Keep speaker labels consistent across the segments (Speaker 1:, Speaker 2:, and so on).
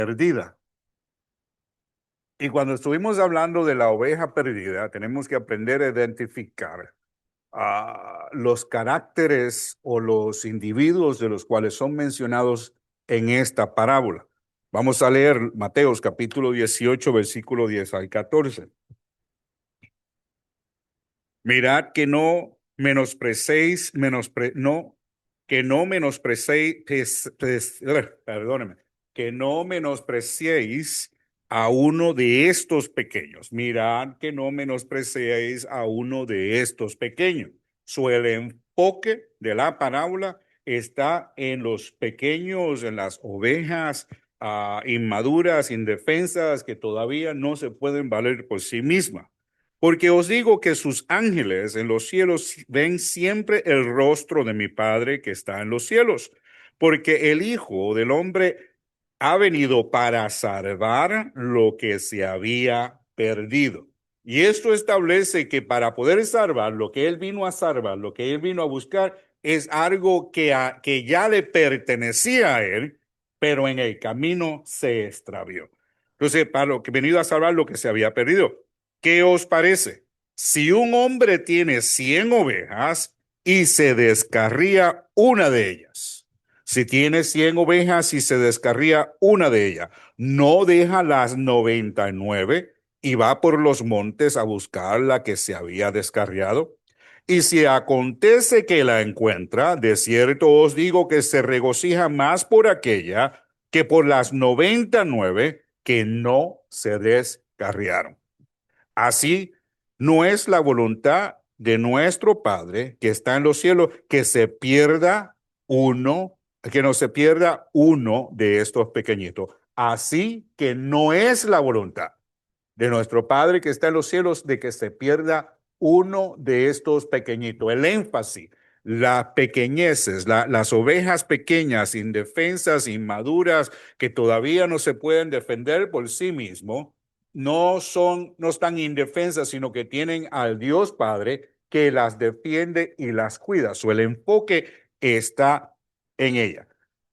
Speaker 1: perdida. Y cuando estuvimos hablando de la oveja perdida, tenemos que aprender a identificar los caracteres o los individuos de los cuales son mencionados en esta parábola. Vamos a leer Mateos capítulo 18, versículo 10 al 14. Mirad que no menosprecéis, que no menospreciéis, perdóneme, que no menospreciéis a uno de estos pequeños. Mirad que no menospreciéis a uno de estos pequeños. El enfoque de la parábola está en los pequeños, en las ovejas inmaduras, indefensas, que todavía no se pueden valer por sí mismas. Porque os digo que sus ángeles en los cielos ven siempre el rostro de mi Padre que está en los cielos, porque el Hijo del Hombre ha venido para salvar lo que se había perdido. Y esto establece que para poder salvar lo que Él vino a salvar, lo que Él vino a buscar, es algo que ya le pertenecía a Él, pero en el camino se extravió. Entonces, para lo que venido a salvar lo que se había perdido. ¿Qué os parece? Si un hombre tiene 100 ovejas y se descarría una de ellas, si tiene 100 ovejas y se descarría una de ellas, no deja las 99 y va por los montes a buscar la que se había descarriado. Y si acontece que la encuentra, de cierto os digo que se regocija más por aquella que por las 99 que no se descarriaron. Así no es la voluntad de nuestro Padre que está en los cielos que se pierda uno, que no se pierda uno de estos pequeñitos. Así que no es la voluntad de nuestro Padre que está en los cielos de que se pierda uno de estos pequeñitos. El énfasis, las pequeñeces, las ovejas pequeñas, indefensas, inmaduras, que todavía no se pueden defender por sí mismos, no están indefensas, sino que tienen al Dios Padre que las defiende y las cuida. El enfoque está en ella.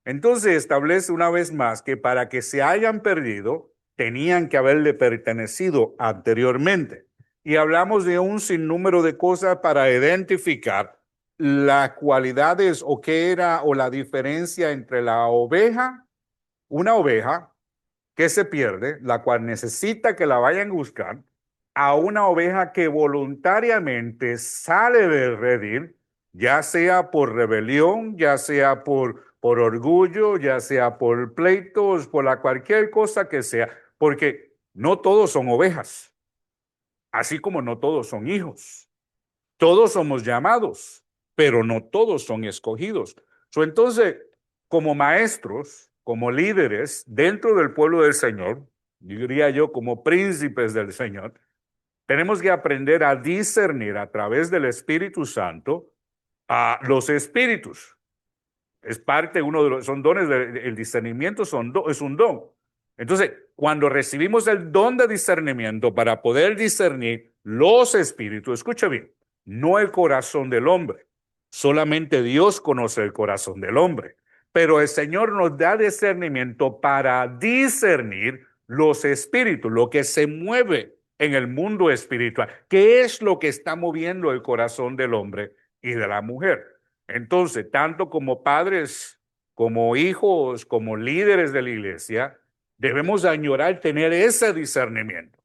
Speaker 1: Entonces establece una vez más que para que se hayan perdido, tenían que haberle pertenecido anteriormente. Y hablamos de un sinnúmero de cosas para identificar las cualidades o qué era o la diferencia entre la oveja, una oveja que se pierde, la cual necesita que la vayan a buscar, a una oveja que voluntariamente sale del redil, ya sea por rebelión, ya sea por orgullo, ya sea por pleitos, por cualquier cosa que sea, porque no todos son ovejas, así como no todos son hijos. Todos somos llamados, pero no todos son escogidos. Entonces, como maestros, como líderes dentro del pueblo del Señor, diría yo como príncipes del Señor, tenemos que aprender a discernir a través del Espíritu Santo a los espíritus. Es parte, son dones, el discernimiento es un don. Entonces, cuando recibimos el don de discernimiento para poder discernir los espíritus, escucha bien, no el corazón del hombre, solamente Dios conoce el corazón del hombre, pero el Señor nos da discernimiento para discernir los espíritus, lo que se mueve en el mundo espiritual, qué es lo que está moviendo el corazón del hombre y de la mujer. Entonces, tanto como padres, como hijos, como líderes de la iglesia, debemos añorar tener ese discernimiento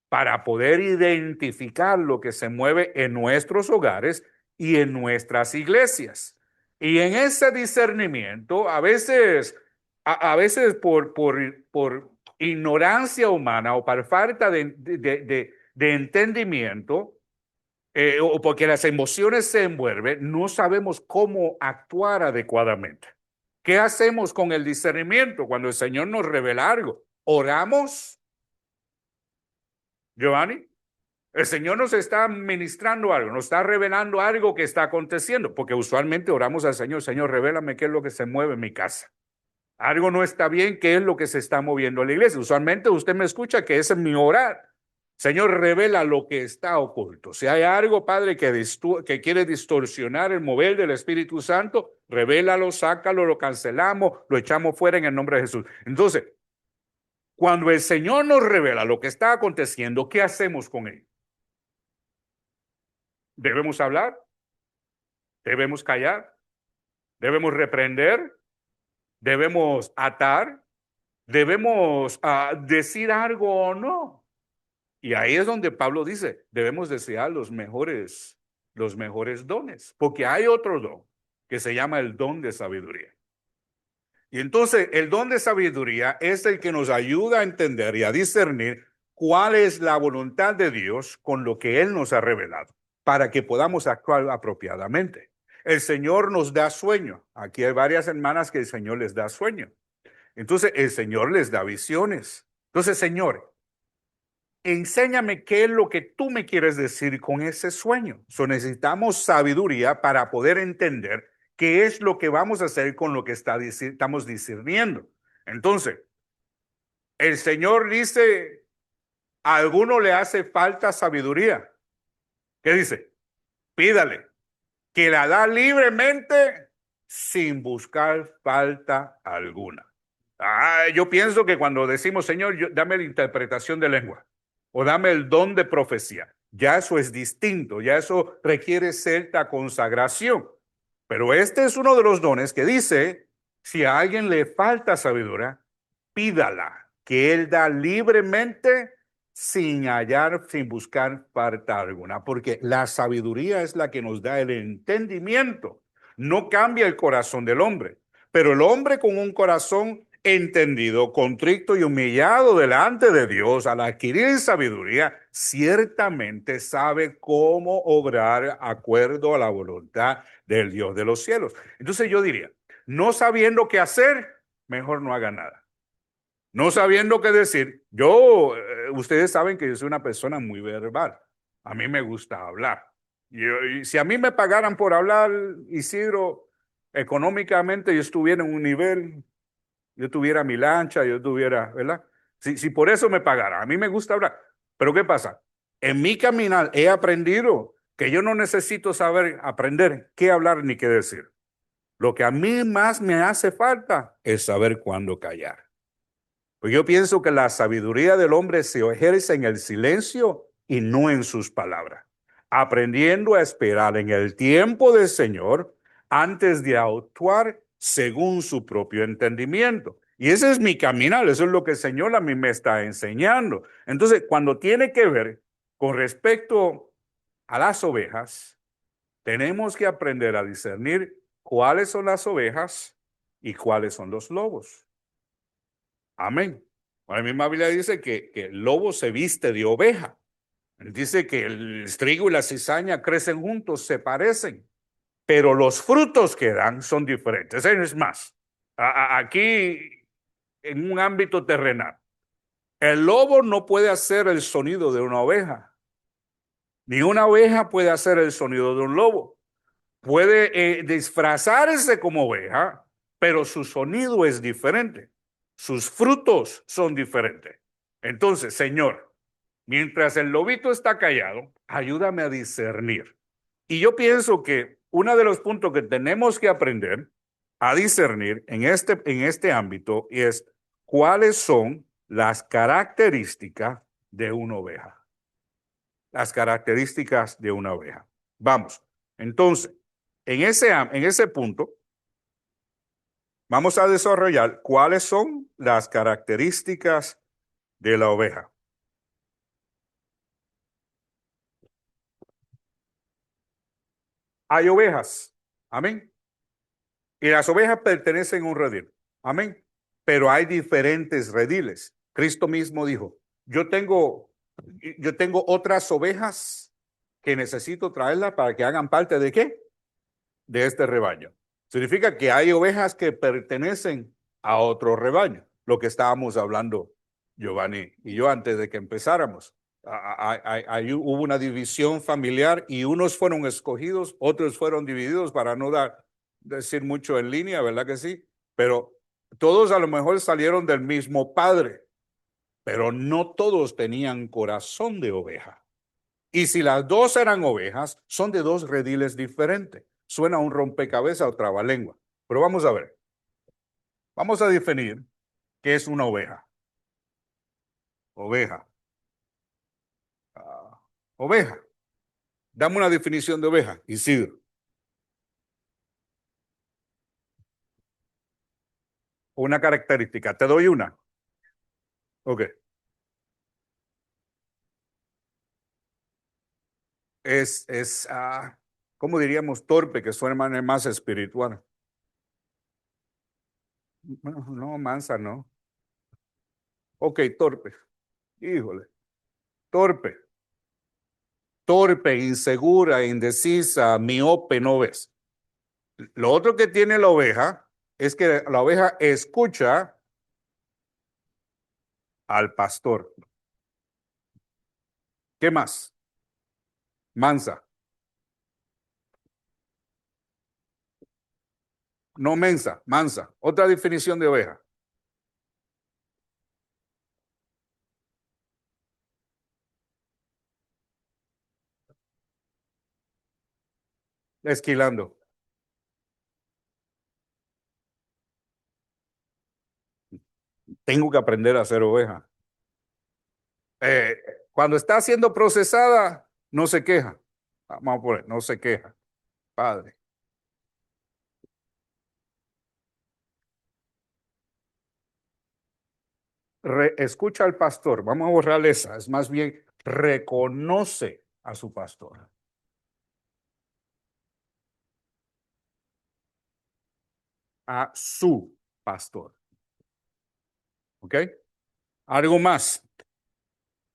Speaker 1: para poder identificar lo que se mueve en nuestros hogares y en nuestras iglesias. Y en ese discernimiento, a veces por ignorancia humana o por falta de entendimiento, o porque las emociones se envuelven, no sabemos cómo actuar adecuadamente. ¿Qué hacemos con el discernimiento cuando el Señor nos revela algo? ¿Oramos, Giovanni? El Señor nos está ministrando algo, nos está revelando algo que está aconteciendo, porque usualmente oramos al Señor, Señor, revélame qué es lo que se mueve en mi casa. Algo no está bien, qué es lo que se está moviendo en la iglesia. Usualmente usted me escucha que ese es mi orar. Señor, revela lo que está oculto. Si hay algo, Padre, que quiere distorsionar el mover del Espíritu Santo, revélalo, sácalo, lo cancelamos, lo echamos fuera en el nombre de Jesús. Entonces, Cuando el Señor nos revela lo que está aconteciendo, ¿qué hacemos con él? ¿Debemos hablar? ¿Debemos callar? ¿Debemos reprender? ¿Debemos atar? ¿Debemos decir algo o no? Y ahí es donde Pablo dice, debemos desear los mejores dones, porque hay otro don que se llama el don de sabiduría. Y entonces el don de sabiduría es el que nos ayuda a entender y a discernir cuál es la voluntad de Dios con lo que Él nos ha revelado, para que podamos actuar apropiadamente. El Señor nos da sueño. Aquí hay varias hermanas que el Señor les da sueño. Entonces el Señor les da visiones. Entonces, Señor, enséñame qué es lo que tú me quieres decir con ese sueño. Necesitamos sabiduría para poder entender qué es lo que vamos a hacer con lo que estamos discerniendo. Entonces, el Señor dice, a alguno le hace falta sabiduría. ¿Qué dice? Pídale, que la da libremente sin buscar falta alguna. Yo pienso que cuando decimos, Señor, dame la interpretación de lengua o dame el don de profecía, ya eso es distinto, ya eso requiere cierta consagración. Pero este es uno de los dones que dice, si a alguien le falta sabiduría, pídala, que Él da libremente sin buscar falta alguna, porque la sabiduría es la que nos da el entendimiento. No cambia el corazón del hombre, pero el hombre con un corazón entendido, contrito y humillado delante de Dios, al adquirir sabiduría, ciertamente sabe cómo obrar acuerdo a la voluntad del Dios de los cielos. Entonces yo diría, no sabiendo qué hacer, mejor no haga nada. No sabiendo qué decir, ustedes saben que yo soy una persona muy verbal. A mí me gusta hablar. Y si a mí me pagaran por hablar, Isidro, económicamente yo estuviera en un nivel, yo tuviera mi lancha, yo tuviera, ¿verdad? Si por eso me pagaran, a mí me gusta hablar. Pero ¿qué pasa? En mi caminar he aprendido que yo no necesito aprender qué hablar ni qué decir. Lo que a mí más me hace falta es saber cuándo callar. Pues yo pienso que la sabiduría del hombre se ejerce en el silencio y no en sus palabras, aprendiendo a esperar en el tiempo del Señor antes de actuar según su propio entendimiento. Y ese es mi caminar, eso es lo que el Señor a mí me está enseñando. Entonces, cuando tiene que ver con respecto a las ovejas, tenemos que aprender a discernir cuáles son las ovejas y cuáles son los lobos. Amén. La misma Biblia dice que el lobo se viste de oveja. Dice que el trigo y la cizaña crecen juntos, se parecen, pero los frutos que dan son diferentes. Es más, aquí en un ámbito terrenal, el lobo no puede hacer el sonido de una oveja, ni una oveja puede hacer el sonido de un lobo. Puede disfrazarse como oveja, pero su sonido es diferente. Sus frutos son diferentes. Entonces, Señor, mientras el lobito está callado, ayúdame a discernir. Y yo pienso que uno de los puntos que tenemos que aprender a discernir en este ámbito es cuáles son las características de una oveja. Las características de una oveja. Vamos, entonces, en ese punto, vamos a desarrollar cuáles son las características de la oveja. Hay ovejas, amén. Y las ovejas pertenecen a un redil, amén. Pero hay diferentes rediles. Cristo mismo dijo, yo tengo otras ovejas que necesito traerlas para que hagan parte ¿de qué? De este rebaño. Significa que hay ovejas que pertenecen a otro rebaño, lo que estábamos hablando Giovanni y yo antes de que empezáramos. Hubo una división familiar y unos fueron escogidos, otros fueron divididos para no decir mucho en línea, ¿verdad que sí? Pero todos a lo mejor salieron del mismo padre, pero no todos tenían corazón de oveja. Y si las dos eran ovejas, son de dos rediles diferentes. Suena un rompecabezas o trabalengua. Pero vamos a ver. Vamos a definir qué es una oveja. Oveja. Ah, oveja. Dame una definición de oveja, Isidro. Una característica. Te doy una. Ok. Es, ¿cómo diríamos? Torpe, que suena más espiritual. Bueno, no, mansa, no. Ok, torpe. Híjole. Torpe. Torpe, insegura, indecisa, miope, no ves. Lo otro que tiene la oveja es que la oveja escucha al pastor. ¿Qué más? Mansa. No mensa, mansa. Otra definición de oveja. Esquilando. Tengo que aprender a ser oveja. Eh, Cuando está siendo procesada, no se queja. Vamos a poner, no se queja. Padre. Escucha al pastor. Vamos a borrar esa. Es más bien, reconoce a su pastor. A su pastor. ¿Ok? Algo más.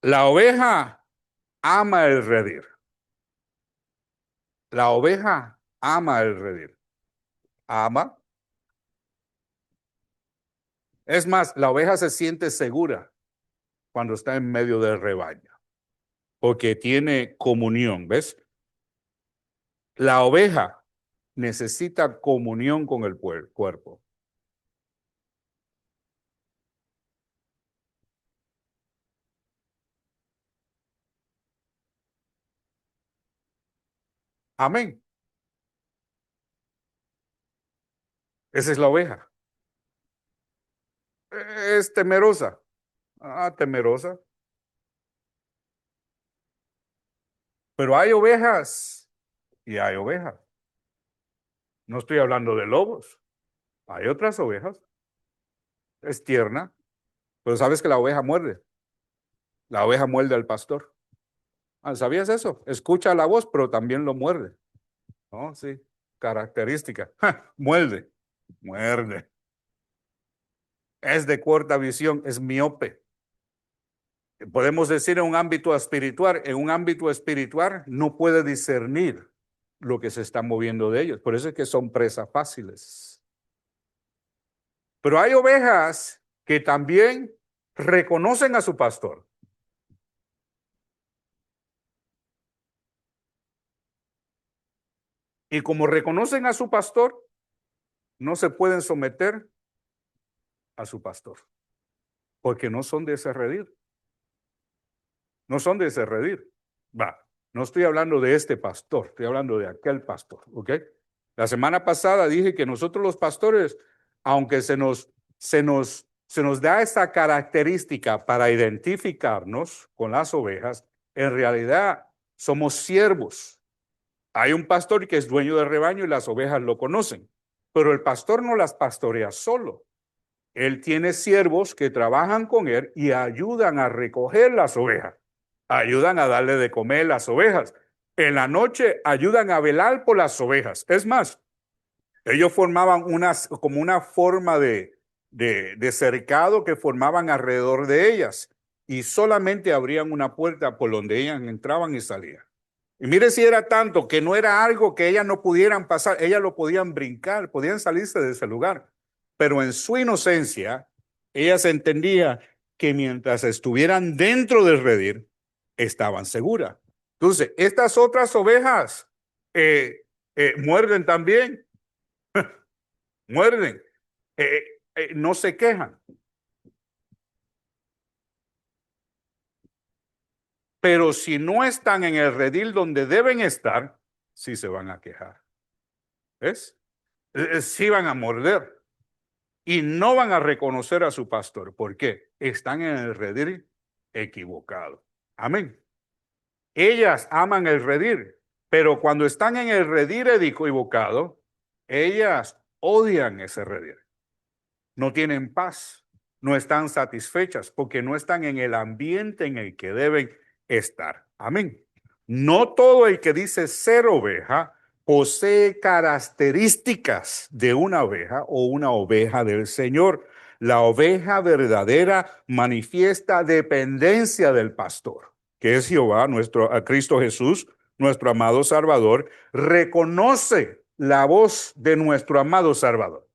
Speaker 1: La oveja ama el redil. La oveja ama el redil. Ama. Es más, la oveja se siente segura cuando está en medio del rebaño, porque tiene comunión, ¿ves? La oveja necesita comunión con el cuerpo. Amén. Esa es la oveja. Es temerosa. Temerosa. Pero hay ovejas y hay ovejas. No estoy hablando de lobos. Hay otras ovejas. Es tierna, pero sabes que la oveja muerde. La oveja muerde al pastor. ¿Sabías eso? Escucha la voz, pero también lo muerde. Oh, sí. Característica. Muerde. Muerde. Es de corta visión, es miope. Podemos decir en un ámbito espiritual no puede discernir lo que se está moviendo de ellos. Por eso es que son presas fáciles. Pero hay ovejas que también reconocen a su pastor. Y como reconocen a su pastor, no se pueden someter a su pastor, porque no son de ese redil. No son de ese redil. Va, no estoy hablando de este pastor, estoy hablando de aquel pastor, ¿ok? La semana pasada dije que nosotros los pastores, aunque se nos da esta característica para identificarnos con las ovejas, en realidad somos siervos. Hay un pastor que es dueño del rebaño y las ovejas lo conocen, pero el pastor no las pastorea solo. Él tiene siervos que trabajan con él y ayudan a recoger las ovejas, ayudan a darle de comer las ovejas. En la noche ayudan a velar por las ovejas. Es más, ellos formaban como una forma de cercado que formaban alrededor de ellas y solamente abrían una puerta por donde ellas entraban y salían. Y mire si era tanto que no era algo que ellas no pudieran pasar, ellas lo podían brincar, podían salirse de ese lugar. Pero en su inocencia, ellas entendían que mientras estuvieran dentro del redil, estaban seguras. Entonces, estas otras ovejas muerden también, muerden, eh, no se quejan. Pero si no están en el redil donde deben estar, sí se van a quejar. ¿Ves? Sí van a morder. Y no van a reconocer a su pastor. ¿Por qué? Están en el redil equivocado. Amén. Ellas aman el redil, pero cuando están en el redil equivocado, ellas odian ese redil. No tienen paz, no están satisfechas porque no están en el ambiente en el que deben estar. Amén. No todo el que dice ser oveja posee características de una oveja o una oveja del Señor. La oveja verdadera manifiesta dependencia del pastor, que es Jehová, a Cristo Jesús, nuestro amado Salvador, reconoce la voz de nuestro amado Salvador.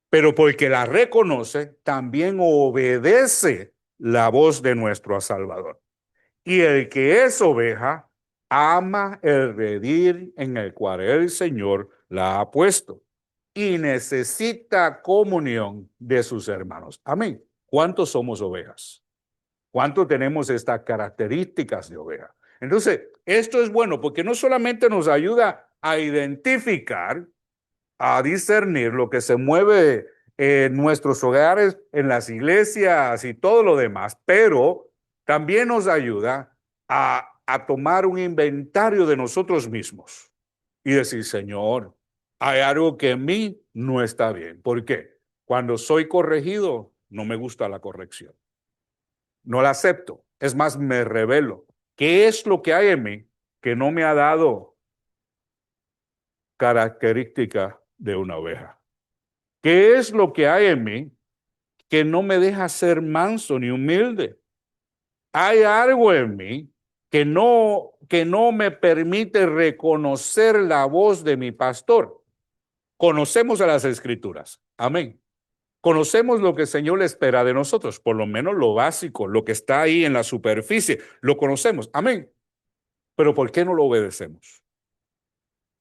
Speaker 1: Pero porque la reconoce, también obedece la voz de nuestro Salvador. Y el que es oveja, ama el redil en el cual el Señor la ha puesto y necesita comunión de sus hermanos. Amén. ¿Cuántos somos ovejas? ¿Cuántos tenemos estas características de oveja? Entonces, esto es bueno porque no solamente nos ayuda a identificar, a discernir lo que se mueve en nuestros hogares, en las iglesias y todo lo demás, pero también nos ayuda a tomar un inventario de nosotros mismos y decir, Señor, hay algo que en mí no está bien. ¿Por qué? Cuando soy corregido, no me gusta la corrección. No la acepto. Es más, me rebelo. ¿Qué es lo que hay en mí que no me ha dado característica de una oveja? ¿Qué es lo que hay en mí que no me deja ser manso ni humilde? Hay algo en mí que no me permite reconocer la voz de mi pastor. Conocemos a las Escrituras. Amén. Conocemos lo que el Señor espera de nosotros, por lo menos lo básico, lo que está ahí en la superficie, lo conocemos. Amén. Pero ¿por qué no lo obedecemos?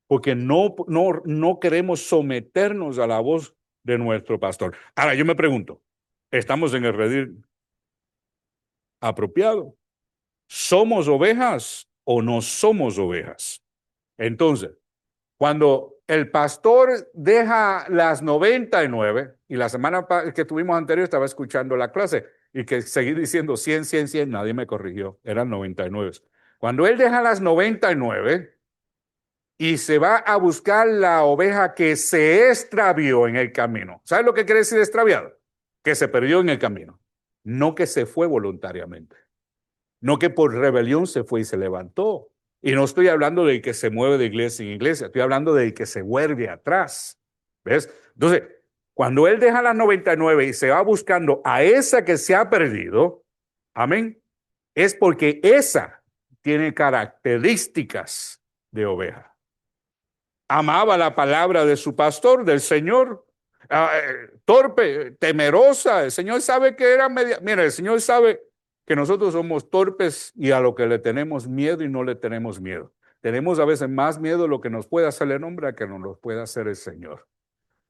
Speaker 1: Porque no queremos someternos a la voz de nuestro pastor. Ahora, yo me pregunto, ¿estamos en el redil apropiado? ¿Somos ovejas o no somos ovejas? Entonces, cuando el pastor deja las 99, y la semana que tuvimos anterior estaba escuchando la clase, y que seguí diciendo 100, 100, 100, nadie me corrigió, eran 99. Cuando él deja las 99 y se va a buscar la oveja que se extravió en el camino. ¿Sabes lo que quiere decir extraviado? Que se perdió en el camino, no que se fue voluntariamente. No que por rebelión se fue y se levantó. Y no estoy hablando del que se mueve de iglesia en iglesia, estoy hablando del que se vuelve atrás. ¿Ves? Entonces, cuando él deja las 99 y se va buscando a esa que se ha perdido, amén, es porque esa tiene características de oveja. Amaba la palabra de su pastor, del Señor, torpe, temerosa. El Señor sabe que era media. Mira, el Señor sabe que nosotros somos torpes y a lo que le tenemos miedo y no le tenemos miedo. Tenemos a veces más miedo de lo que nos puede hacer el hombre a que nos lo pueda hacer el Señor.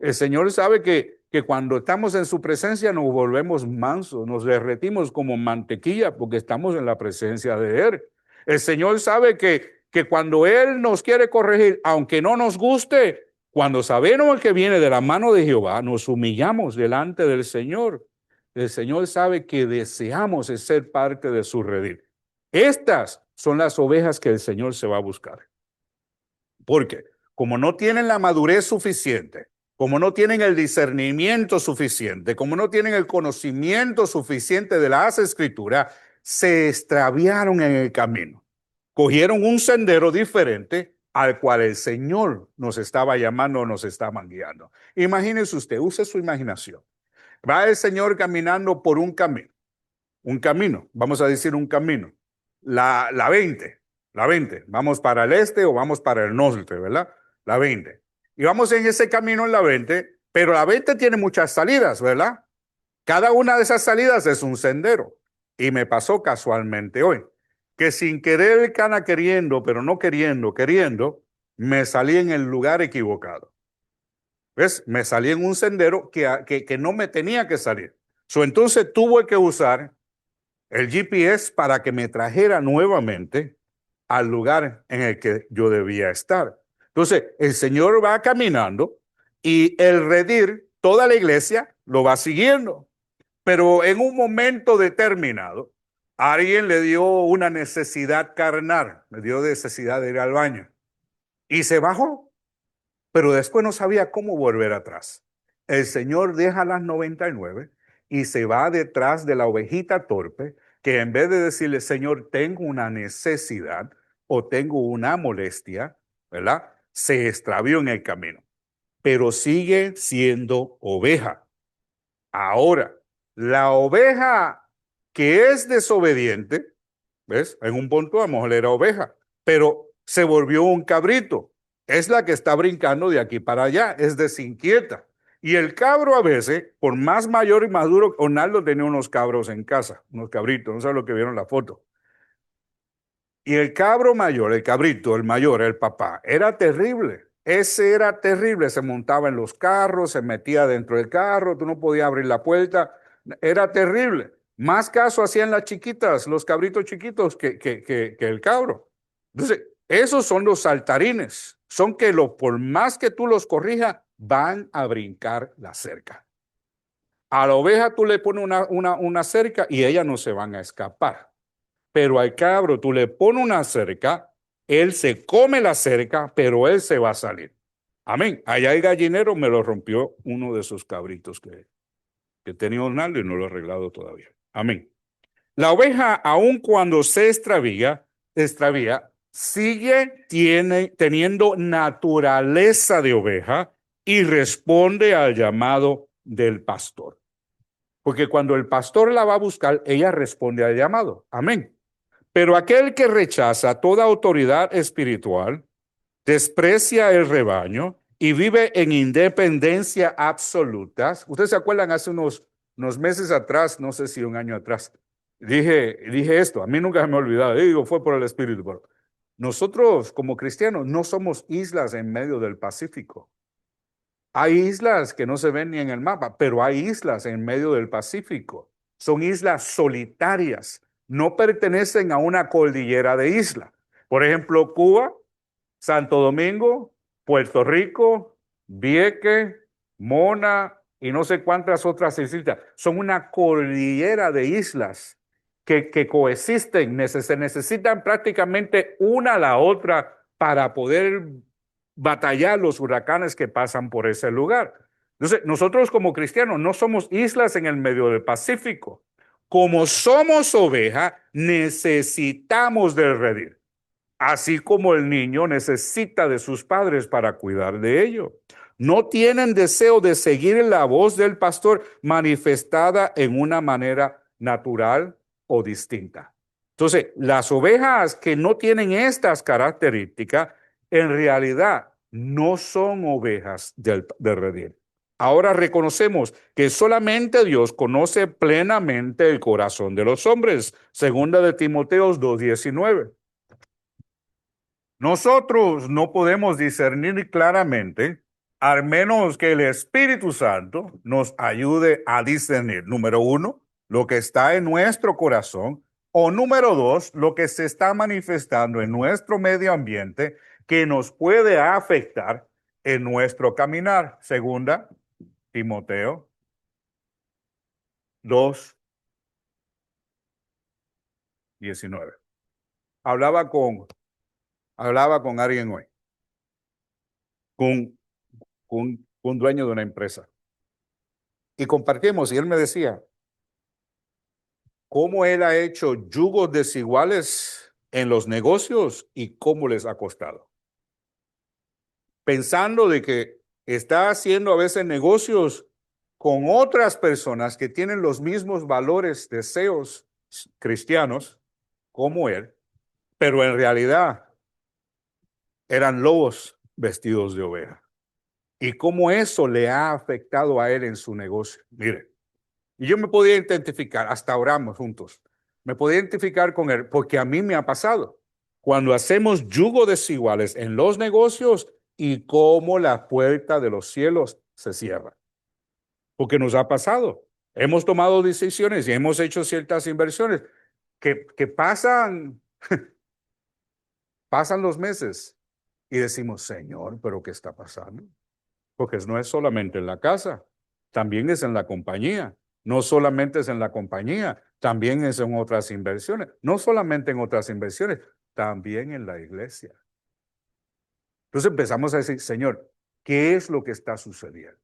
Speaker 1: El Señor sabe que cuando estamos en su presencia nos volvemos mansos, nos derretimos como mantequilla porque estamos en la presencia de Él. El Señor sabe que cuando Él nos quiere corregir, aunque no nos guste, cuando sabemos que viene de la mano de Jehová, nos humillamos delante del Señor. El Señor sabe que deseamos ser parte de su redil. Estas son las ovejas que el Señor se va a buscar. Porque como no tienen la madurez suficiente, como no tienen el discernimiento suficiente, como no tienen el conocimiento suficiente de las Escrituras, se extraviaron en el camino. Cogieron un sendero diferente al cual el Señor nos estaba llamando, nos estaba guiando. Imagínese usted, use su imaginación. Va el Señor caminando por un camino, vamos a decir un camino, la 20, vamos para el este o vamos para el norte, ¿verdad? La 20. Y vamos en ese camino en la 20, pero la 20 tiene muchas salidas, ¿verdad? Cada una de esas salidas es un sendero. Y me pasó casualmente hoy, que sin querer cana queriendo, pero no queriendo, me salí en el lugar equivocado. ¿Ves? Me salí en un sendero que no me tenía que salir. Entonces tuve que usar el GPS para que me trajera nuevamente al lugar en el que yo debía estar. Entonces, el Señor va caminando y el redil, toda la iglesia, lo va siguiendo. Pero en un momento determinado, Alguien le dio una necesidad carnal, le dio necesidad de ir al baño y se bajó, pero después no sabía cómo volver atrás. El Señor deja las 99 y se va detrás de la ovejita torpe, que en vez de decirle, Señor, tengo una necesidad o tengo una molestia, ¿verdad? Se extravió en el camino, pero sigue siendo oveja. Ahora, la oveja que es desobediente, ¿ves? En un punto a lo mejor era oveja, pero se volvió un cabrito. Es la que está brincando de aquí para allá, es desinquieta. Y el cabro a veces, por más mayor y maduro, Ronaldo tenía unos cabros en casa, unos cabritos, no sé lo que vieron la foto. Y el cabro mayor, el cabrito, el mayor, el papá, era terrible. Ese era terrible. Se montaba en los carros, se metía dentro del carro, tú no podías abrir la puerta. Era terrible. Más caso hacían las chiquitas, los cabritos chiquitos, que el cabro. Entonces, esos son los saltarines. Son que por más que tú los corrijas, van a brincar la cerca. A la oveja tú le pones una cerca y ellas no se van a escapar. Pero al cabro tú le pones una cerca, él se come la cerca, pero él se va a salir. Amén. Allá el gallinero me lo rompió uno de esos cabritos que tenía Orlando y no lo he arreglado todavía. Amén. La oveja, aun cuando se extravía, sigue teniendo naturaleza de oveja y responde al llamado del pastor. Porque cuando el pastor la va a buscar, ella responde al llamado. Amén. Pero aquel que rechaza toda autoridad espiritual, desprecia el rebaño y vive en independencia absoluta. Ustedes se acuerdan hace unos meses atrás, no sé si un año atrás, dije esto, a mí nunca se me ha olvidado, digo, fue por el Espíritu. Pero nosotros como cristianos no somos islas en medio del Pacífico. Hay islas que no se ven ni en el mapa, pero hay islas en medio del Pacífico. Son islas solitarias, no pertenecen a una cordillera de isla. Por ejemplo, Cuba, Santo Domingo, Puerto Rico, Vieques, Mona y no sé cuántas otras islas. Son una cordillera de islas que coexisten, se necesitan prácticamente una a la otra para poder batallar los huracanes que pasan por ese lugar. Entonces, nosotros como cristianos no somos islas en el medio del Pacífico. Como somos oveja, necesitamos del redil, así como el niño necesita de sus padres para cuidar de ello. No tienen deseo de seguir la voz del pastor manifestada en una manera natural o distinta. Entonces, las ovejas que no tienen estas características, en realidad no son ovejas del redil. Ahora reconocemos que solamente Dios conoce plenamente el corazón de los hombres. Segunda de Timoteo 2:19. Nosotros no podemos discernir claramente, al menos que el Espíritu Santo nos ayude a discernir, número uno, lo que está en nuestro corazón, o número dos, lo que se está manifestando en nuestro medio ambiente que nos puede afectar en nuestro caminar. Segunda, Timoteo 2:19. Hablaba con alguien hoy, con un dueño de una empresa. Y compartimos, y él me decía cómo él ha hecho yugos desiguales en los negocios y cómo les ha costado. Pensando de que está haciendo a veces negocios con otras personas que tienen los mismos valores, deseos cristianos como él, pero en realidad eran lobos vestidos de oveja. Y cómo eso le ha afectado a él en su negocio. Mire, y yo me podía identificar, hasta oramos juntos, me podía identificar con él porque a mí me ha pasado. Cuando hacemos yugo desiguales en los negocios y cómo la puerta de los cielos se cierra. Porque nos ha pasado. Hemos tomado decisiones y hemos hecho ciertas inversiones que pasan los meses y decimos, Señor, ¿pero qué está pasando? Porque no es solamente en la casa, también es en la compañía. No solamente es en la compañía, También es en otras inversiones. No solamente en otras inversiones, también en la iglesia. Entonces empezamos a decir, Señor, ¿qué es lo que está sucediendo?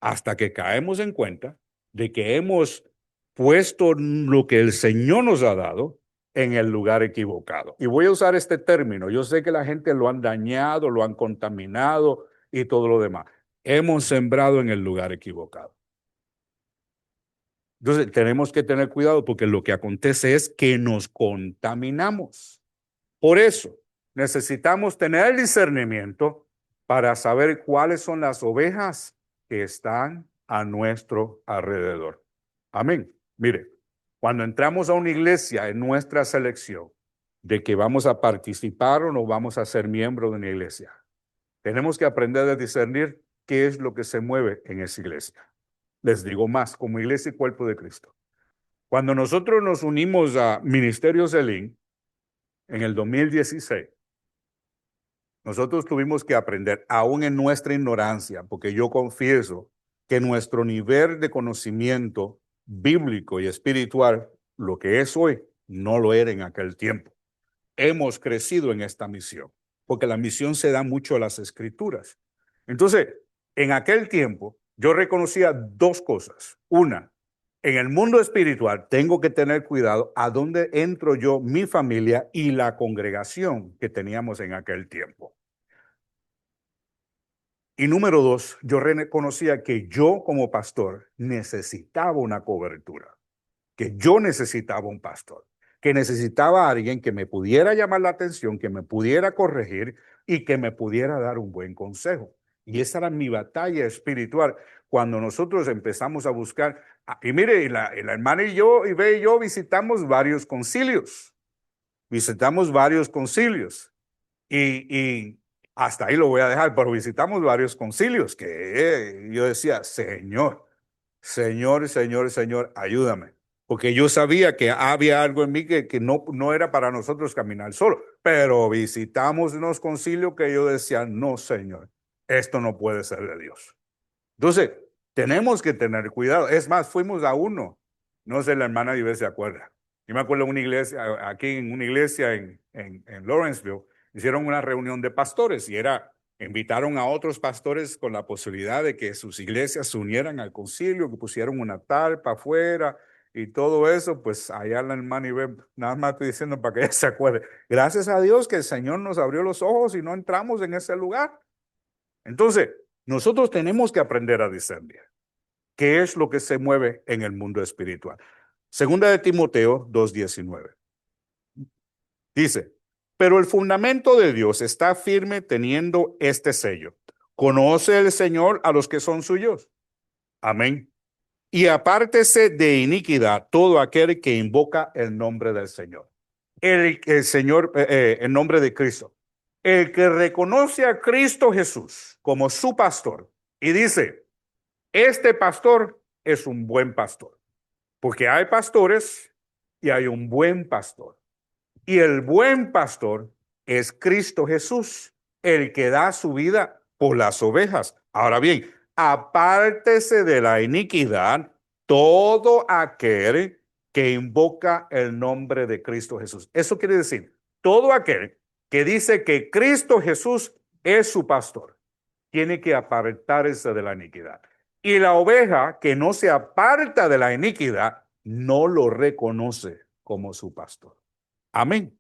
Speaker 1: Hasta que caemos en cuenta de que hemos puesto lo que el Señor nos ha dado en el lugar equivocado. Y voy a usar este término. Yo sé que la gente lo han dañado, lo han contaminado y todo lo demás. Hemos sembrado en el lugar equivocado. Entonces tenemos que tener cuidado porque lo que acontece es que nos contaminamos. Por eso necesitamos tener el discernimiento para saber cuáles son las ovejas que están a nuestro alrededor. Amén. Mire, cuando entramos a una iglesia en nuestra selección de que vamos a participar o no vamos a ser miembro de una iglesia, tenemos que aprender a discernir qué es lo que se mueve en esa iglesia. Les digo más, como iglesia y cuerpo de Cristo. Cuando nosotros nos unimos a Ministerio Selín en el 2016, nosotros tuvimos que aprender, aún en nuestra ignorancia, porque yo confieso que nuestro nivel de conocimiento bíblico y espiritual, lo que es hoy, no lo era en aquel tiempo. Hemos crecido en esta misión, porque la misión se da mucho a las escrituras. Entonces, en aquel tiempo, yo reconocía dos cosas. Una, en el mundo espiritual tengo que tener cuidado a dónde entro yo, mi familia y la congregación que teníamos en aquel tiempo. Y número dos, yo reconocía que yo como pastor necesitaba una cobertura, que yo necesitaba un pastor, que necesitaba a alguien que me pudiera llamar la atención, que me pudiera corregir y que me pudiera dar un buen consejo. Y esa era mi batalla espiritual cuando nosotros empezamos a buscar. Y mire, la hermana y yo, y yo visitamos varios concilios. Visitamos varios concilios. Y hasta ahí lo voy a dejar, pero visitamos varios concilios que yo decía, Señor, Señor, Señor, Señor, ayúdame. Porque yo sabía que había algo en mí que no era para nosotros caminar solo. Pero visitamos unos concilios que yo decía, no, Señor, esto no puede ser de Dios. Entonces, tenemos que tener cuidado. Es más, fuimos a uno. No sé, la hermana Ives se acuerda. Yo me acuerdo en una iglesia, aquí en una iglesia en Lawrenceville, hicieron una reunión de pastores y invitaron a otros pastores con la posibilidad de que sus iglesias se unieran al concilio, que pusieron una tarpa afuera y todo eso. Pues allá la hermana Ives, nada más estoy diciendo para que ella se acuerde. Gracias a Dios que el Señor nos abrió los ojos y no entramos en ese lugar. Entonces, nosotros tenemos que aprender a discernir qué es lo que se mueve en el mundo espiritual. Segunda de Timoteo 2:19. Dice, pero el fundamento de Dios está firme teniendo este sello. Conoce el Señor a los que son suyos. Amén. Y apártese de iniquidad todo aquel que invoca el nombre del Señor. El Señor, el nombre de Cristo. El que reconoce a Cristo Jesús como su pastor y dice, este pastor es un buen pastor, porque hay pastores y hay un buen pastor. Y el buen pastor es Cristo Jesús, el que da su vida por las ovejas. Ahora bien, apártese de la iniquidad todo aquel que invoca el nombre de Cristo Jesús. Eso quiere decir, todo aquel que dice que Cristo Jesús es su pastor, tiene que apartarse de la iniquidad. Y la oveja que no se aparta de la iniquidad, no lo reconoce como su pastor. Amén.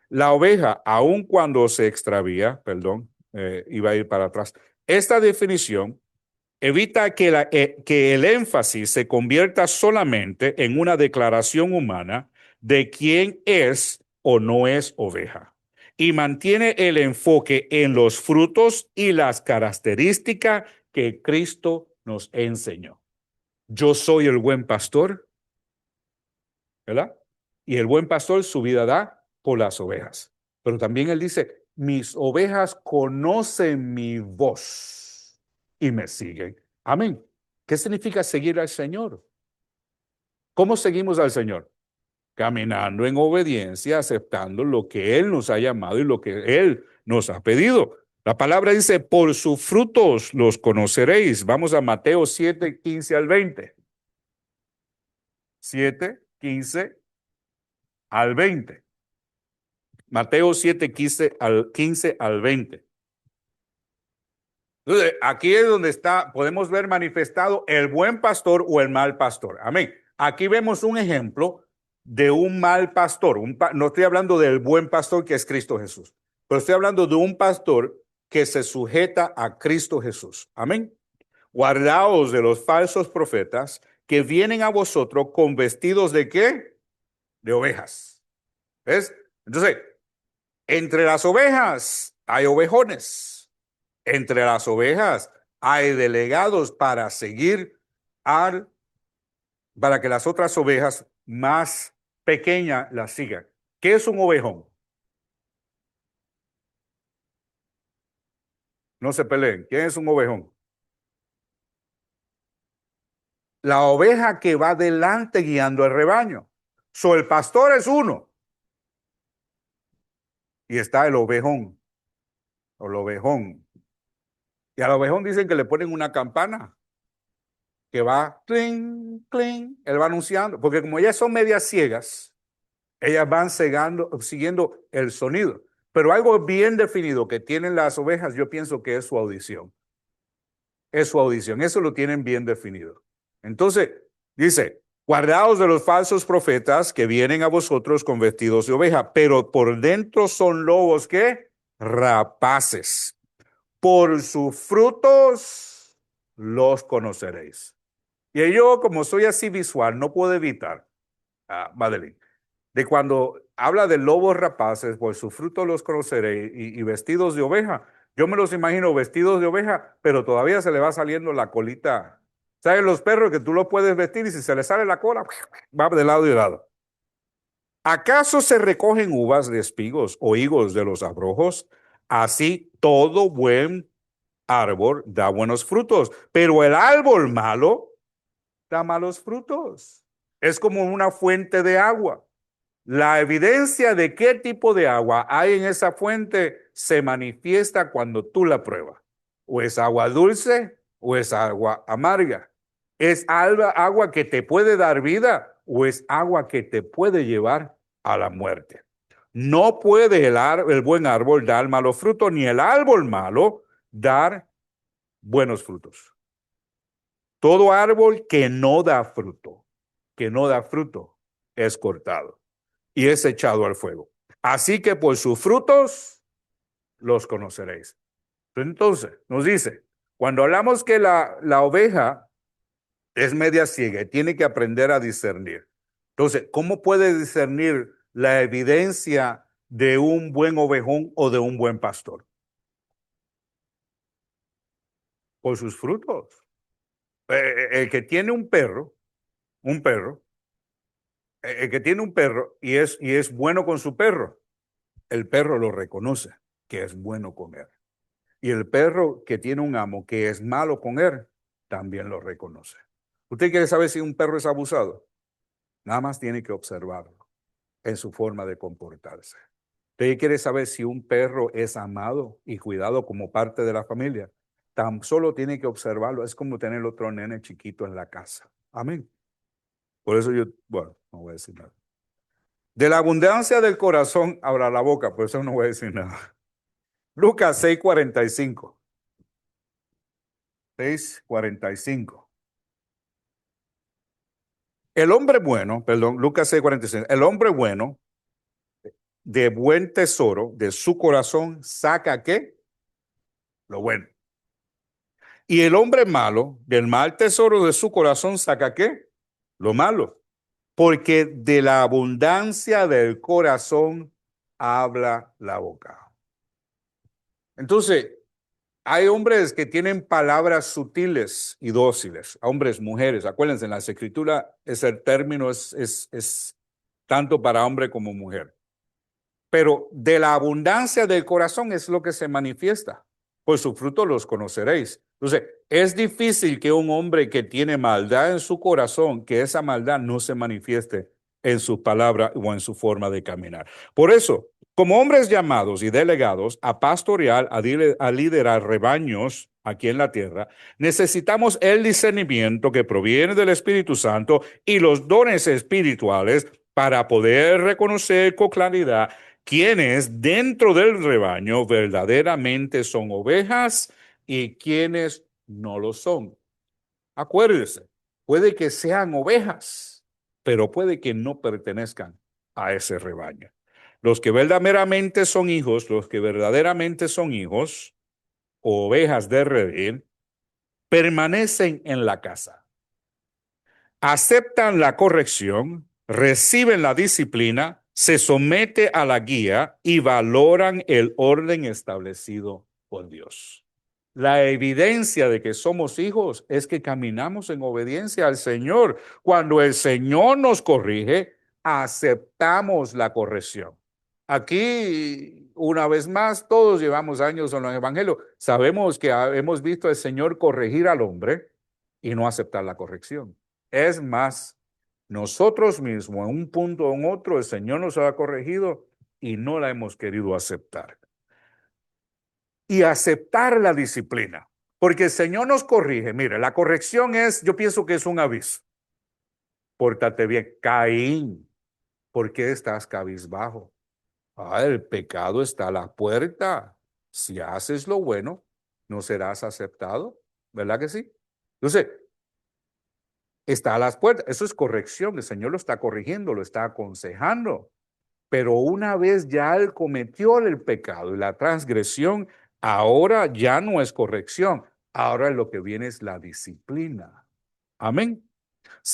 Speaker 1: La oveja, aun cuando se extravía, iba a ir para atrás. Esta definición evita que el énfasis se convierta solamente en una declaración humana de quién es o no es oveja y mantiene el enfoque en los frutos y las características que Cristo nos enseñó. Yo soy el buen pastor, ¿verdad? Y el buen pastor su vida da por las ovejas. Pero también él dice, mis ovejas conocen mi voz y me siguen. Amén. ¿Qué significa seguir al Señor? ¿Cómo seguimos al Señor? Caminando en obediencia, aceptando lo que Él nos ha llamado y lo que Él nos ha pedido. La palabra dice, por sus frutos los conoceréis. Vamos a Mateo 7:15 al 20. 7, 15 al 20. Mateo 7, 15 al 20. Entonces, aquí es donde podemos ver manifestado el buen pastor o el mal pastor. Amén. Aquí vemos un ejemplo de un mal pastor. No estoy hablando del buen pastor que es Cristo Jesús, pero estoy hablando de un pastor que se sujeta a Cristo Jesús. Amén. Guardaos de los falsos profetas que vienen a vosotros con vestidos de ¿qué? De ovejas. ¿Ves? Entonces, entre las ovejas hay ovejones. Entre las ovejas hay delegados para seguir para que las otras ovejas más pequeñas las sigan. ¿Qué es un ovejón? No se peleen. ¿Quién es un ovejón? La oveja que va delante guiando el rebaño. El pastor es uno. Y está el ovejón. O el ovejón. Y al ovejón dicen que le ponen una campana que va cling, cling. Él va anunciando. Porque como ellas son medias ciegas, ellas van siguiendo el sonido. Pero algo bien definido que tienen las ovejas, yo pienso que es su audición. Es su audición. Eso lo tienen bien definido. Entonces, dice, guardaos de los falsos profetas que vienen a vosotros con vestidos de oveja, pero por dentro son lobos, ¿qué? Rapaces. Por sus frutos los conoceréis. Y yo, como soy así visual, no puedo evitar, Madeline, de cuando habla de lobos rapaces, por sus frutos los conoceréis, y vestidos de oveja. Yo me los imagino vestidos de oveja, pero todavía se le va saliendo la colita. ¿Sabes los perros que tú los puedes vestir y si se le sale la cola, va de lado y de lado? ¿Acaso se recogen uvas de espigos o higos de los abrojos? Así todo buen árbol da buenos frutos, pero el árbol malo da malos frutos. Es como una fuente de agua. La evidencia de qué tipo de agua hay en esa fuente se manifiesta cuando tú la pruebas. O es agua dulce o es agua amarga. Es agua que te puede dar vida o es agua que te puede llevar a la muerte. No puede el buen árbol dar malos frutos, ni el árbol malo dar buenos frutos. Todo árbol que no da fruto, es cortado y es echado al fuego. Así que por sus frutos los conoceréis. Entonces, nos dice, cuando hablamos que la oveja es media ciega y tiene que aprender a discernir. Entonces, ¿cómo puede discernir la evidencia de un buen ovejón o de un buen pastor? Por sus frutos. El que tiene un perro, el que tiene un perro y es bueno con su perro, el perro lo reconoce que es bueno con él. Y el perro que tiene un amo que es malo con él, también lo reconoce. ¿Usted quiere saber si un perro es abusado? Nada más tiene que observarlo en su forma de comportarse. ¿Usted quiere saber si un perro es amado y cuidado como parte de la familia? Tan solo tiene que observarlo. Es como tener otro nene chiquito en la casa. Amén. Por eso bueno, no voy a decir nada. De la abundancia del corazón habla la boca, por eso no voy a decir nada. Lucas 6:45. 6:45. El hombre bueno, perdón, Lucas 6:45. El hombre bueno, de buen tesoro de su corazón, saca ¿qué? Lo bueno. Y el hombre malo, del mal tesoro de su corazón, saca ¿qué? Lo malo. Porque de la abundancia del corazón habla la boca. Entonces, hay hombres que tienen palabras sutiles y dóciles, hombres, mujeres. Acuérdense, en las escrituras ese término es tanto para hombre como mujer. Pero de la abundancia del corazón es lo que se manifiesta. Por su fruto los conoceréis. Entonces, es difícil que un hombre que tiene maldad en su corazón, que esa maldad no se manifieste en sus palabras o en su forma de caminar. Por eso, Como hombres llamados y delegados a pastorear, a liderar rebaños aquí en la tierra, necesitamos el discernimiento que proviene del Espíritu Santo y los dones espirituales para poder reconocer con claridad quiénes dentro del rebaño verdaderamente son ovejas y quiénes no lo son. Acuérdese, puede que sean ovejas, pero puede que no pertenezcan a ese rebaño. Los que verdaderamente son hijos, los que verdaderamente son hijos, o ovejas de redil, permanecen en la casa, aceptan la corrección, reciben la disciplina, se somete a la guía y valoran el orden establecido por Dios. La evidencia de que somos hijos es que caminamos en obediencia al Señor. Cuando el Señor nos corrige, aceptamos la corrección. Aquí, una vez más, todos llevamos años en el Evangelio. Sabemos que hemos visto al Señor corregir al hombre y no aceptar la corrección. Es más, nosotros mismos, en un punto o en otro, el Señor nos ha corregido y no la hemos querido aceptar. Y aceptar la disciplina. Porque el Señor nos corrige. Mire, la corrección es, yo pienso que es un aviso. Pórtate bien. Caín, ¿por qué estás cabizbajo? El pecado está a la puerta. Si haces lo bueno, no serás aceptado. ¿Verdad que sí? Entonces, está a las puertas. Eso es corrección. El Señor lo está corrigiendo, lo está aconsejando. Pero una vez ya él cometió el pecado y la transgresión, ahora ya no es corrección. Ahora lo que viene es la disciplina. Amén.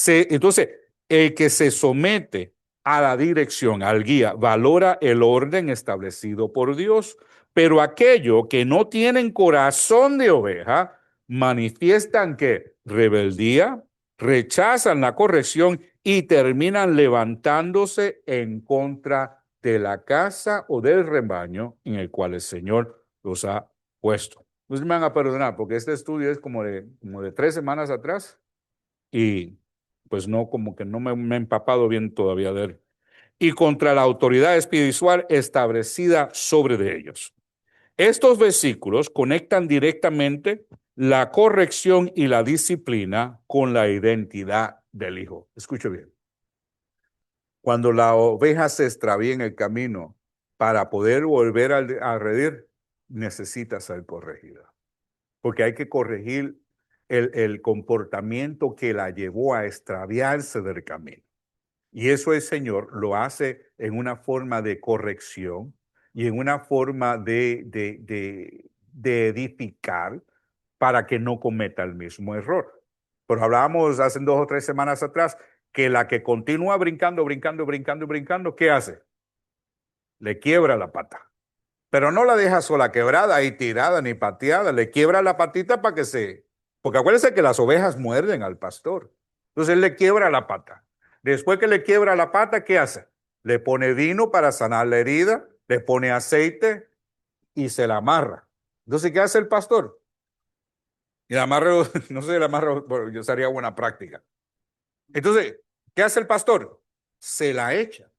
Speaker 1: Entonces, el que se somete a la dirección, al guía, valora el orden establecido por Dios, pero aquellos que no tienen corazón de oveja manifiestan que rebeldía, rechazan la corrección y terminan levantándose en contra de la casa o del rebaño en el cual el Señor los ha puesto. Ustedes me van a perdonar porque este estudio es como de 3 semanas atrás y pues no, como que no me he empapado bien todavía de él. Y contra la autoridad espiritual establecida sobre de ellos. Estos versículos conectan directamente la corrección y la disciplina con la identidad del hijo. Escuche bien. Cuando la oveja se extravía en el camino, para poder volver a redir, necesita ser corregida. Porque hay que corregir el comportamiento que la llevó a extraviarse del camino. Y eso el Señor lo hace en una forma de corrección y en una forma de edificar para que no cometa el mismo error. Pero hablábamos hace 2 o 3 semanas atrás que la que continúa brincando, brincando, brincando, brincando, ¿qué hace? Le quiebra la pata. Pero no la deja sola quebrada ahí tirada ni pateada, le quiebra la patita para que se... Porque acuérdense que las ovejas muerden al pastor. Entonces él le quiebra la pata. Después que le quiebra la pata, ¿qué hace? Le pone vino para sanar la herida, le pone aceite y se la amarra. Entonces, ¿qué hace el pastor? Y la amarra, no sé, la amarra, bueno, yo sería buena práctica. Entonces, ¿qué hace el pastor? Se la echa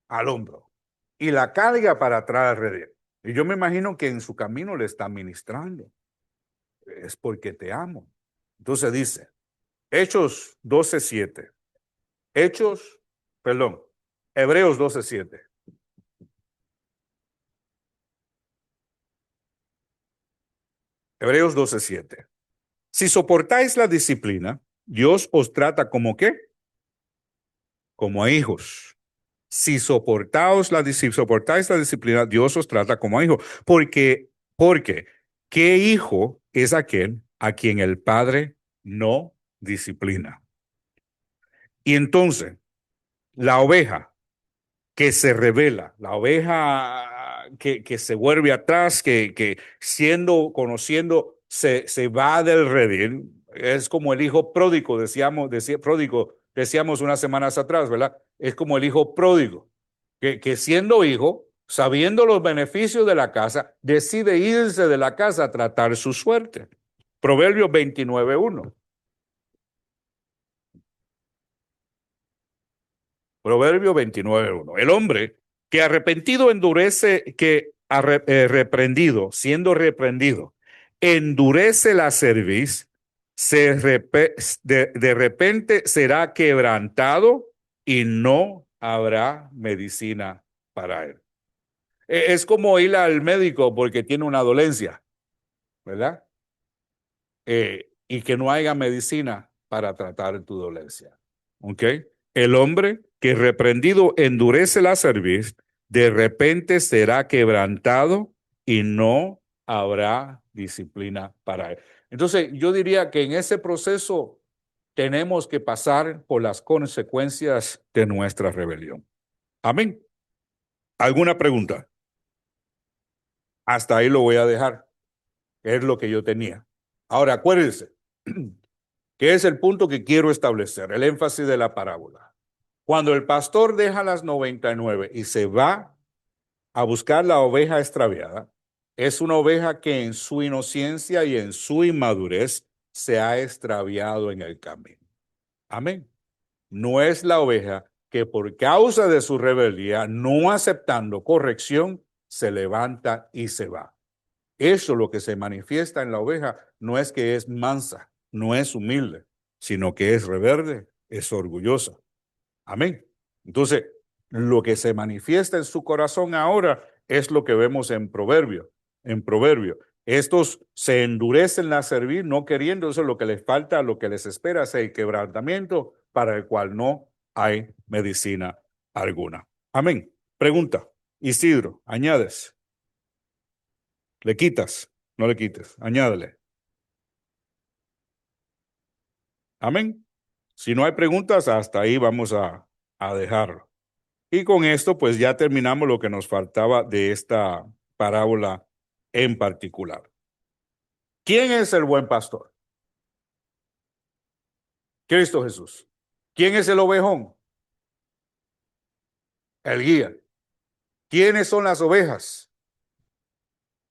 Speaker 1: al hombro y la carga para atrás al redil. Y yo me imagino que en su camino le está ministrando. Es porque te amo. Entonces dice, Hechos 12:7. Hechos, perdón, Hebreos 12:7. Hebreos 12:7. Si soportáis la disciplina, Dios os trata como ¿qué? Como a hijos. Si soportáis la disciplina, Dios os trata como a hijos. Porque, ¿qué hijo es aquel a quien el Padre no disciplina? Y entonces, la oveja que se revela, la oveja que se vuelve atrás, que conociendo, se va del redil, es como el hijo pródigo, decíamos unas semanas atrás, ¿verdad? Es como el hijo pródigo, que siendo hijo, sabiendo los beneficios de la casa, decide irse de la casa a tratar su suerte. Proverbios 29:1. Proverbio 29:1. El hombre Que arrepentido endurece, reprendido, siendo reprendido, endurece la cerviz, de repente será quebrantado y no habrá medicina para él. Es como ir al médico porque tiene una dolencia, ¿verdad? Y que no haya medicina para tratar tu dolencia. ¿Ok? El hombre que reprendido endurece la cerviz, de repente será quebrantado y no habrá disciplina para él. Entonces, yo diría que en ese proceso tenemos que pasar por las consecuencias de nuestra rebelión. Amén. ¿Alguna pregunta? Hasta ahí lo voy a dejar. Es lo que yo tenía. Ahora, acuérdense, que es el punto que quiero establecer, el énfasis de la parábola. Cuando el pastor deja las 99 y se va a buscar la oveja extraviada, es una oveja que en su inocencia y en su inmadurez se ha extraviado en el camino. Amén. No es la oveja que por causa de su rebeldía, no aceptando corrección, se levanta y se va. Eso lo que se manifiesta en la oveja no es que es mansa, no es humilde, sino que es rebelde, es orgullosa. Amén. Entonces, lo que se manifiesta en su corazón ahora es lo que vemos en Proverbio. En Proverbio, estos se endurecen a servir, no queriendo, eso es lo que les falta, lo que les espera es el quebrantamiento para el cual no hay medicina alguna. Amén. Pregunta, Isidro, añades, le quitas, no le quites, añádele. Amén. Si no hay preguntas, hasta ahí vamos a dejarlo. Y con esto, pues ya terminamos lo que nos faltaba de esta parábola en particular. ¿Quién es el buen pastor? Cristo Jesús. ¿Quién es el ovejón? El guía. ¿Quiénes son las ovejas?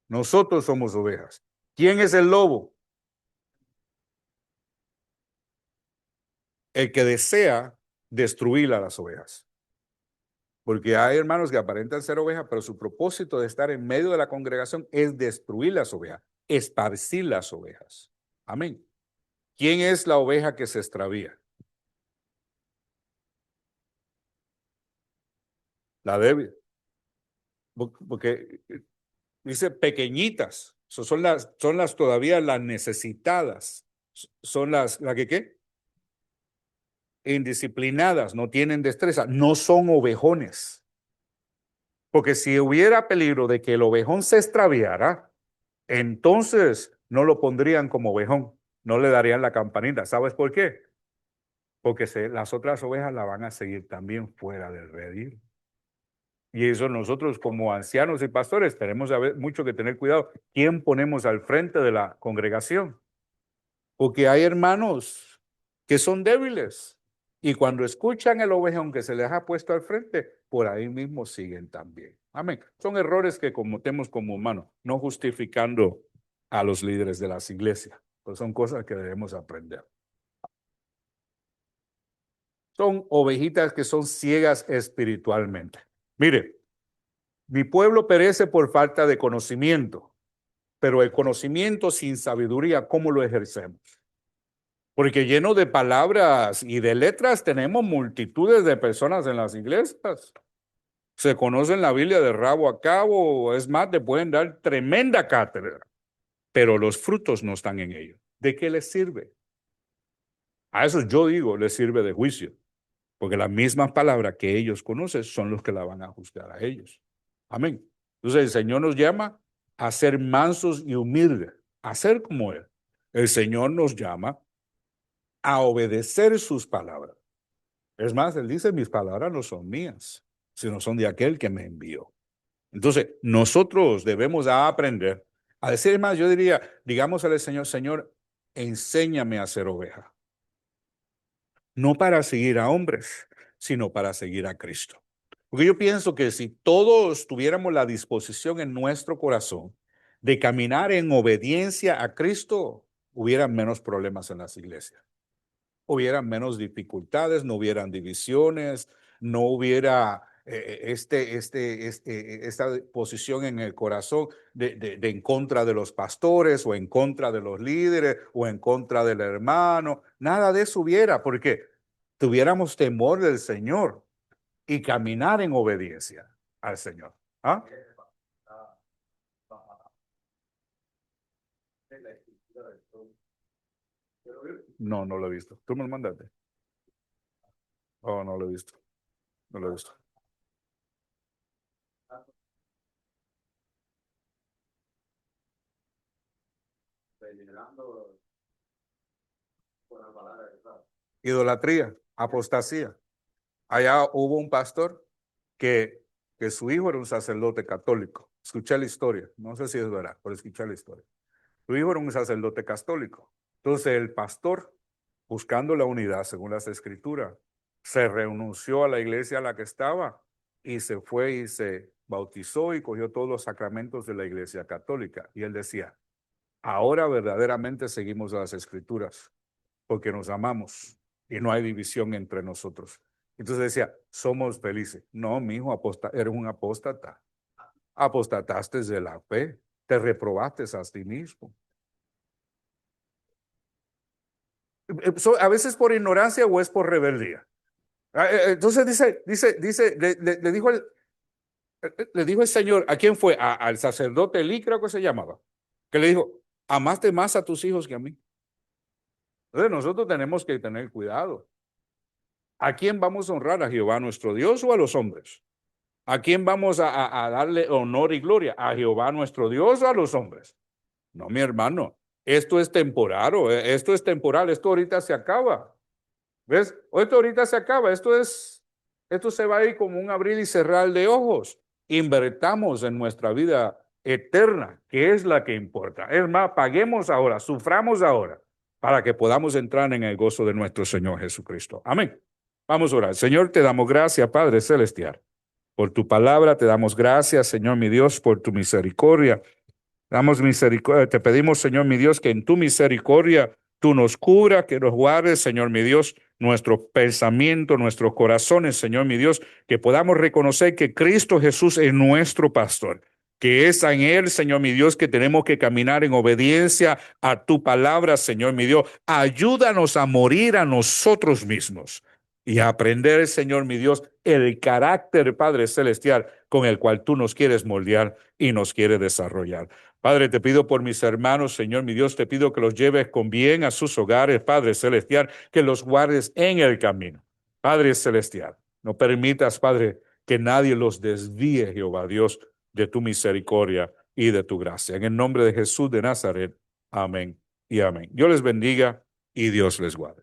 Speaker 1: Nosotros somos ovejas. ¿Quién es el lobo? El que desea destruir a las ovejas. Porque hay hermanos que aparentan ser ovejas, pero su propósito de estar en medio de la congregación es destruir las ovejas, esparcir las ovejas. Amén. ¿Quién es la oveja que se extravía? La débil. Porque dice pequeñitas, son las todavía las necesitadas, son las que ¿qué? Indisciplinadas, no tienen destreza, no son ovejones. Porque si hubiera peligro de que el ovejón se extraviara, entonces no lo pondrían como ovejón, no le darían la campanita. ¿Sabes por qué? Porque las otras ovejas la van a seguir también fuera del redil. Y eso nosotros como ancianos y pastores tenemos mucho que tener cuidado. ¿Quién ponemos al frente de la congregación? Porque hay hermanos que son débiles y cuando escuchan el ovejón que se les ha puesto al frente, por ahí mismo siguen también. Amén. Son errores que cometemos como humanos, no justificando a los líderes de las iglesias, pues son cosas que debemos aprender. Son ovejitas que son ciegas espiritualmente. Mire, mi pueblo perece por falta de conocimiento, pero el conocimiento sin sabiduría, ¿cómo lo ejercemos? Porque lleno de palabras y de letras tenemos multitudes de personas en las iglesias. Se conocen la Biblia de rabo a cabo, es más, te pueden dar tremenda cátedra, pero los frutos no están en ellos. ¿De qué les sirve? A eso yo digo, les sirve de juicio, porque las mismas palabras que ellos conocen son los que la van a juzgar a ellos. Amén. Entonces el Señor nos llama a ser mansos y humildes, a ser como Él. El Señor nos llama a obedecer sus palabras. Es más, Él dice, mis palabras no son mías, sino son de aquel que me envió. Entonces, nosotros debemos aprender a decir más, yo diría, digamos al Señor, Señor, enséñame a ser oveja. No para seguir a hombres, sino para seguir a Cristo. Porque yo pienso que si todos tuviéramos la disposición en nuestro corazón de caminar en obediencia a Cristo, hubieran menos problemas en las iglesias. Hubieran menos dificultades, no hubieran divisiones, no hubiera esta posición en el corazón de en contra de los pastores o en contra de los líderes o en contra del hermano. Nada de eso hubiera, porque tuviéramos temor del Señor y caminar en obediencia al Señor. ¿Ah? No, no lo he visto. ¿Tú me lo mandaste? Oh, no lo he visto. No lo he visto. Idolatría, apostasía. Allá hubo un pastor que, que su hijo era un sacerdote católico. Escuché la historia. No sé si es verdad, pero escuché la historia. Su hijo era un sacerdote católico. Entonces el pastor, buscando la unidad según las escrituras, se renunció a la iglesia a la que estaba y se fue y se bautizó y cogió todos los sacramentos de la iglesia católica. Y él decía, ahora verdaderamente seguimos las escrituras porque nos amamos y no hay división entre nosotros. Entonces decía, somos felices. No, mi hijo, eres un apóstata. Apostataste de la fe, te reprobaste a ti mismo. A veces por ignorancia o es por rebeldía. Entonces le dijo el Señor, ¿a quién fue? Al sacerdote Elí, creo que se llamaba, que le dijo, amaste más a tus hijos que a mí. Entonces nosotros tenemos que tener cuidado. ¿A quién vamos a honrar? ¿A Jehová nuestro Dios o a los hombres? ¿A quién vamos a darle honor y gloria? ¿A Jehová nuestro Dios o a los hombres? No, mi hermano, esto es temporal, esto es temporal, esto ahorita se acaba. ¿Ves? Esto ahorita se acaba, esto se va a ir como un abrir y cerrar de ojos. Invertamos en nuestra vida eterna, que es la que importa. Es más, paguemos ahora, suframos ahora, para que podamos entrar en el gozo de nuestro Señor Jesucristo. Amén. Vamos a orar. Señor, te damos gracias, Padre Celestial, por tu palabra. Te damos gracias, Señor, mi Dios, por tu misericordia. Damos misericordia. Te pedimos, Señor, mi Dios, que en tu misericordia tú nos cubras, que nos guardes, Señor, mi Dios, nuestro pensamiento, nuestros corazones, Señor, mi Dios, que podamos reconocer que Cristo Jesús es nuestro pastor, que es en Él, Señor, mi Dios, que tenemos que caminar en obediencia a tu palabra, Señor, mi Dios. Ayúdanos a morir a nosotros mismos y a aprender, Señor, mi Dios, el carácter, Padre Celestial, con el cual tú nos quieres moldear y nos quieres desarrollar. Padre, te pido por mis hermanos, Señor, mi Dios, te pido que los lleves con bien a sus hogares, Padre Celestial, que los guardes en el camino. Padre Celestial, no permitas, Padre, que nadie los desvíe, Jehová Dios, de tu misericordia y de tu gracia. En el nombre de Jesús de Nazaret, amén y amén. Dios les bendiga y Dios les guarde.